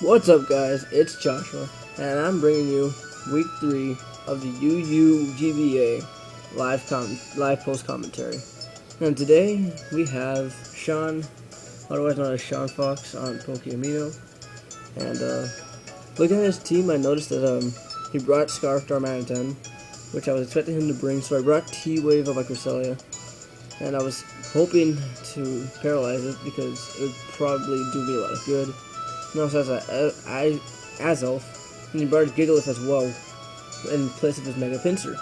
What's up, guys? It's Joshua, and I'm bringing you week 3 of the GBA live post commentary. And today we have Sean, otherwise known as Sean Fox, on Pokeamino. And looking at his team, I noticed that he brought Scarf Darmanitan, which I was expecting him to bring. So I brought T-Wave of Cresselia, and I was hoping to paralyze it because it would probably do me a lot of good. He also has Azelf, and he brought Gigalith as well in place of his Mega Pinsir.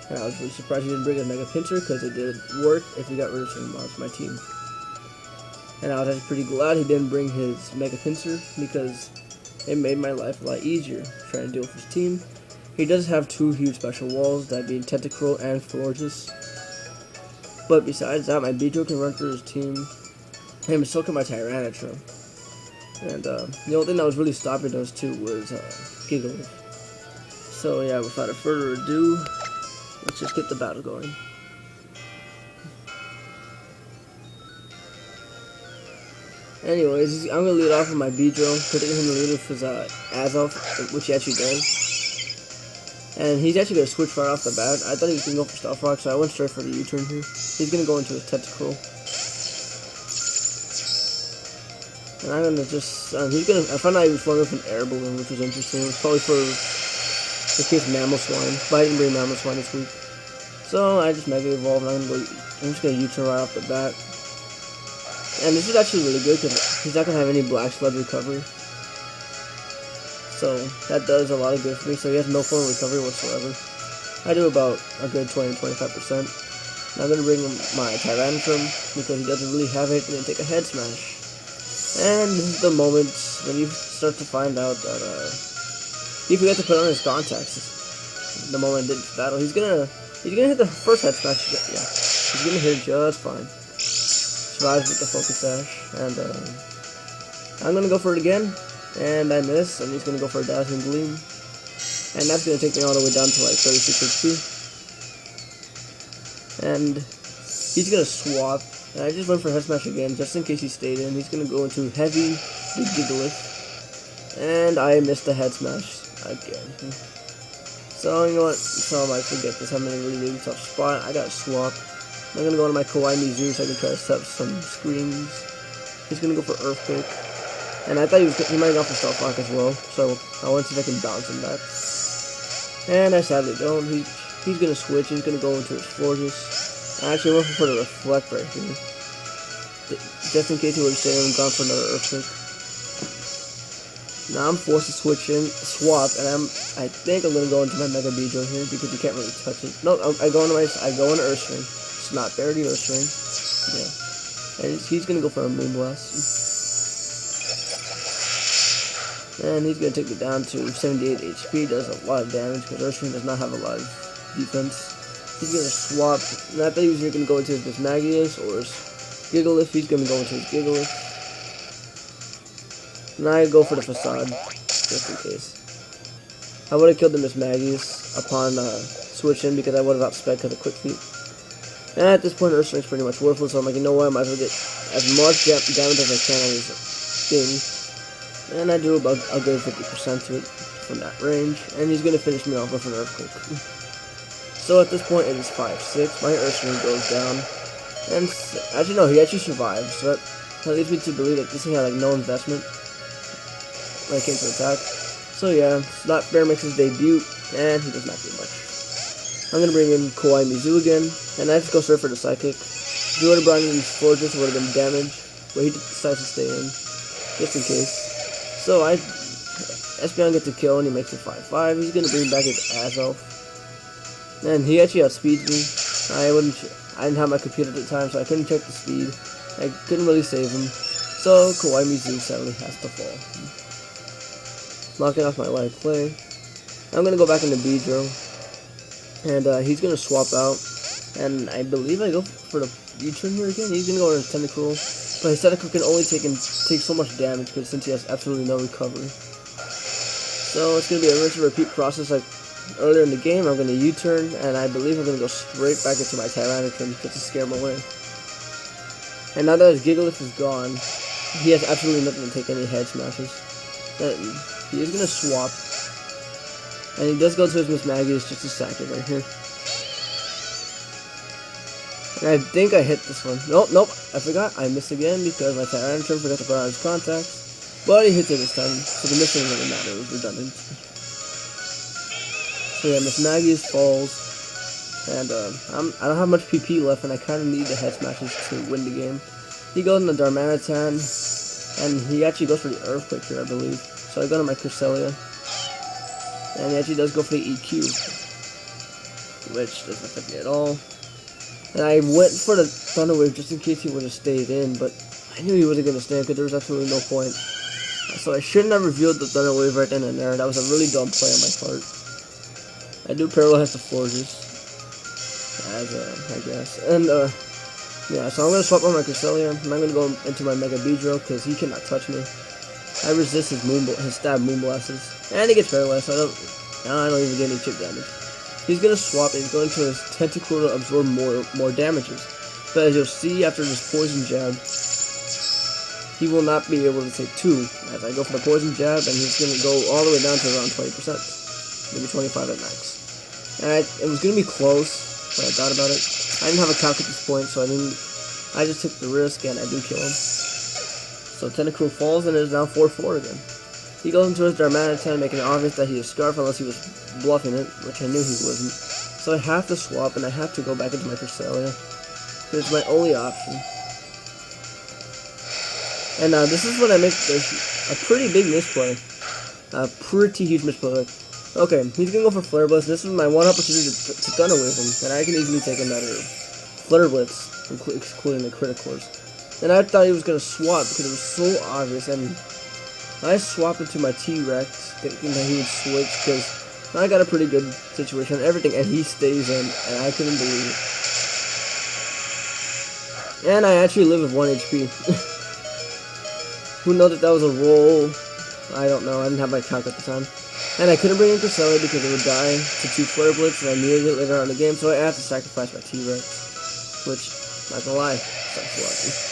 And I was really surprised he didn't bring a Mega Pinsir because it did work if he got rid of some mobs on my team. And I was actually pretty glad he didn't bring his Mega Pinsir because it made my life a lot easier trying to deal with his team. He does have 2 huge special walls, that being Tentacruel and Florges. But besides that, my Beedrill can run through his team, and so can my Tyranitar. And the only thing that was really stopping those two was Gigalith. So yeah, without further ado, let's just get the battle going. Anyways, I'm going to lead off with my Beedrill, predicting him to lead with his Azelf, which he actually does. And he's actually going to switch right off the bat. I thought he was going to go for Stealth Rock, so I went straight for the U-turn here. He's going to go into his Tentacruel. And I'm gonna just, I found out he was flying with an air balloon, which was interesting. It was probably for the case Mammal Swine, but I didn't bring Mammal Swine this week. So I just Mega Evolve, and I'm just gonna U-turn right off the bat. And this is actually really good, because he's not gonna have any Black Sludge recovery. So that does a lot of good for me, so he has no form of recovery whatsoever. I do about a good 20-25%. Now I'm gonna bring my Tyranitar, because he doesn't really have anything to take a head smash. And this is the moment when you start to find out that he forgot to put on his contacts. The moment I did battle, he's gonna hit the first head smash. Yeah, he's gonna hit it just fine. Survives with the Focus Sash, and I'm gonna go for it again, and I miss, and he's gonna go for a Dazzling Gleam, and that's gonna take me all the way down to like 36 HP. And he's gonna swap. And I just went for Head Smash again, just in case he stayed in. He's going to go into Heavy, the Gigalith. And I missed the Head Smash again. So, you know what? So I might forget this. I'm in a really tough spot. I got to swap. I'm going to go into my Kawaii Mizu so I can try to set up some screens. He's going to go for Earthquake. And I thought he might have gone for Stealth Rock as well. So I want to see if I can bounce him back. And I sadly don't. He's going to switch. He's going to go into his Florges. I actually went for the Reflect right here, just in case he would have stayed and gone for another Earthquake. Now I'm forced to swap, and I think I'm gonna go into my Mega Beedrill here because you can't really touch it. No, I go into Earthstring. It's not parity Earthstring. Yeah, and he's gonna go for a Moonblast, and he's gonna take me down to 78 HP. Does a lot of damage because Earthstring does not have a lot of defense. He's going to swap. And I thought he was going to go into his Bismagius or his Gigalith. He's going to go into his Gigalith. And I go for the Facade, just in case. I would have killed the Bismagius upon switching because I would have outsped because of Quick Feet. And at this point, Earthstring's pretty much worthless, so I'm like, you know what, I might as well get as much damage as I can on these things. And I do about a good 50% to it from that range. And he's going to finish me off with an Earthquake. So at this point it is 5-6, my Earthstring goes down, and actually no, he actually survived, so that leads me to believe that this thing had like no investment when it came to attack. So yeah, Slot Bear makes his debut, and he does not do much. I'm going to bring in Kawaii Mizu again, and I just go straight for the Psychic. If he would have brought in his Fortress, it would have been damage, but he decides to stay in, just in case. So Espeon gets a kill, and he makes it 5-5, he's going to bring back his Azelf. And he actually outspeeds me. I didn't have my computer at the time, so I couldn't check the speed. I couldn't really save him. So Kawaii Mizu sadly has to fall. Knocking off my live play. I'm gonna go back into Beedrill, and he's gonna swap out. And I believe I go for the U-turn here again. He's gonna go into Tentacruel, but his Tentacruel can only take so much damage because since he has absolutely no recovery. So it's gonna be a rinse and repeat process like earlier in the game. I'm going to U-turn, and I believe I'm going to go straight back into my Tyranitar just to scare him away. And now that his Gigalith is gone, he has absolutely nothing to take any head smashes. And he is gonna swap. And he does go to his Miss Maggie's just to sack it right here. And I think I hit this one. Nope, I forgot. I missed again because my Tyranitar forgot to put on his contacts. But he hits it this time, so the miss didn't really matter. It was redundant. So yeah, Miss Maggie's falls. And I don't have much PP left, and I kind of need the head smashes to win the game. He goes in the Darmanitan, and he actually goes for the Earthquake here, I believe. So I go to my Cresselia. And he actually does go for the EQ, which doesn't affect me at all. And I went for the Thunder Wave just in case he would have stayed in, but I knew he wasn't going to stay because there was absolutely no point. So I shouldn't have revealed the Thunder Wave right then and there. That was a really dumb play on my part. I do paralyze the Forges, I guess. And yeah, so I'm going to swap on my Cresselia, and I'm going to go into my Mega Beedrill because he cannot touch me. I resist his stab Moonblasts, and he gets paralyzed, so I don't even get any chip damage. He's gonna swap and he's going to his Tentacruel to absorb more damages. But as you'll see after this Poison Jab, he will not be able to take 2. As I go for the Poison Jab, and he's gonna go all the way down to around 20%, maybe 25 at max. And it was gonna be close, but I thought about it. I didn't have a calc at this point, so I just took the risk, and I do kill him. So Tentacruel falls and it is now 4-4 again. He goes into his Darmanitan, making it obvious that he is Scarf unless he was bluffing it, which I knew he wasn't. So I have to swap and I have to go back into my Cresselia. It's my only option. And now this is when I make a pretty big misplay. A pretty huge misplay. Okay, he's gonna go for Flare Blitz. This is my one opportunity to Thunder Wave him, and I can easily take another Flare Blitz, including the Criticals. And I thought he was going to swap because it was so obvious, and I swapped into my T-Rex thinking that he would switch because I got a pretty good situation on everything, and he stays in, and I couldn't believe it. And I actually live with 1 HP. Who knows if that was a roll? I don't know, I didn't have my calc at the time. And I couldn't bring in Cresselia because it would die to 2 Flare Blitz, and I needed it later on in the game, so I had to sacrifice my T-Rex, which, not gonna lie, sucks lucky.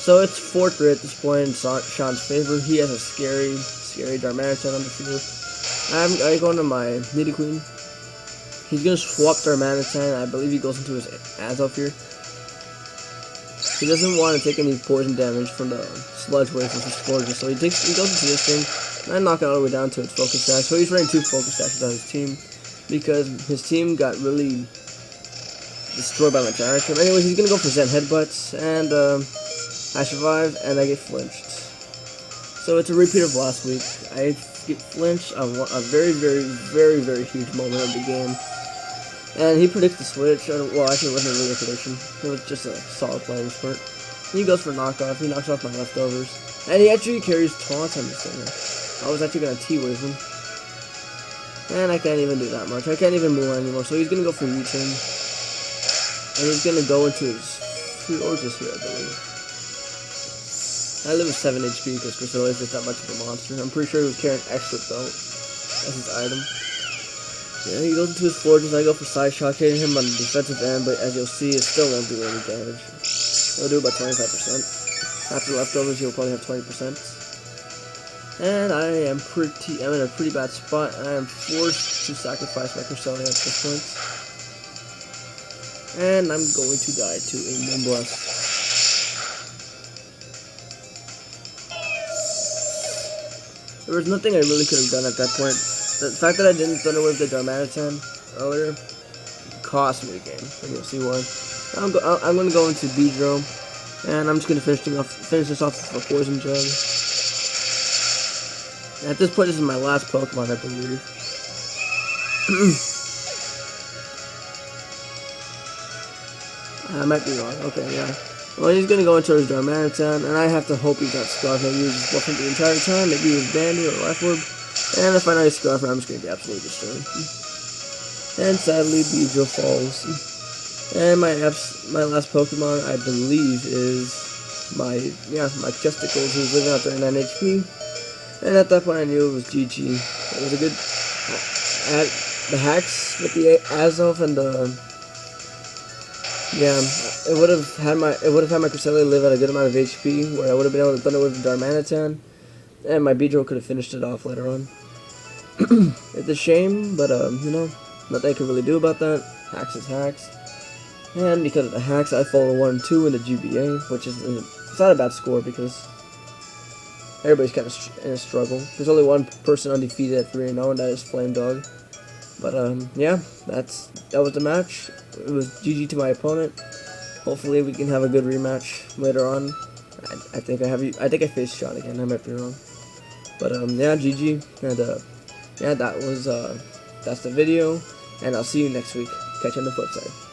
So it's 4-3 at this point in Sean's favor. He has a scary Darmanitan on the field. I go into my Nidoqueen. He's going to swap Darmanitan. I believe he goes into his Azelf here. He doesn't want to take any poison damage from the Sludge Wave with his Forges, so he goes into this thing, and I knock it all the way down to its Focus Sash. So he's running 2 Focus Sashes on his team, because his team got really destroyed by my Gyarados. Anyways, he's going to go for Zen Headbutts, and I survive, and I get flinched. So it's a repeat of last week. I get flinched on a very, very, very, very huge moment of the game. And he predicts the switch. Well, actually, it wasn't really a prediction. It was just a solid playing spurt. He goes for knockoff. He knocks off my leftovers. And he actually carries taunts on this thing. I was actually going to T-Wave him. And I can't even do that much. I can't even move anymore. So he's going to go for U-turn. And he's going to go into his Forges here, I believe. I live with 7 HP because Cresselia is just that much of a monster. I'm pretty sure he was carrying extra belt as his item. Yeah, he goes into his Forges. I go for Side Shock, hitting him on the defensive end, but as you'll see, it still won't do any damage. It'll do about 25%. After leftovers, he'll probably have 20%. And I'm in a pretty bad spot, and I am forced to sacrifice my Cresselia at this point. And I'm going to die to a Moonblast. There was nothing I really could have done at that point. The fact that I didn't Thunder Wave the Darmanitan earlier cost me the game, and you'll see why. I'm going to go into Beedrill, and I'm just going to finish this off with a Poison Jab. At this point, this is my last Pokemon, I believe. I might be wrong. Okay, yeah. Well, he's gonna go into his Darmanitan, and I have to hope he's not Scarf. Maybe he's just bluffing the entire time. Maybe he's Bandy or Life Orb. And if I know he's Scarf, I'm just gonna be absolutely destroyed. And sadly, Beedrill falls. And my last Pokemon, I believe, is my Chesticles, who's living out there in 9 HP. And at that point, I knew it was GG. It was a good. The Haxed with the Azelf and the. Yeah, it would have had my Cresselia live at a good amount of HP, where I would have been able to Thunder Wave the Darmanitan. And my Beedrill could have finished it off later on. It's a shame, but you know, nothing I can really do about that. Hacks is hacks. And because of the hacks, I fall 1-2 in the GBA, which is it's not a bad score because everybody's kind of in a struggle. There's only one person undefeated at 3-0, and that is Flame Dog. But yeah, that was the match. It was GG to my opponent. Hopefully, we can have a good rematch later on. I think I faced Sean again. I might be wrong. But yeah, GG, and yeah, that's the video, and I'll see you next week. Catch you on the flip side.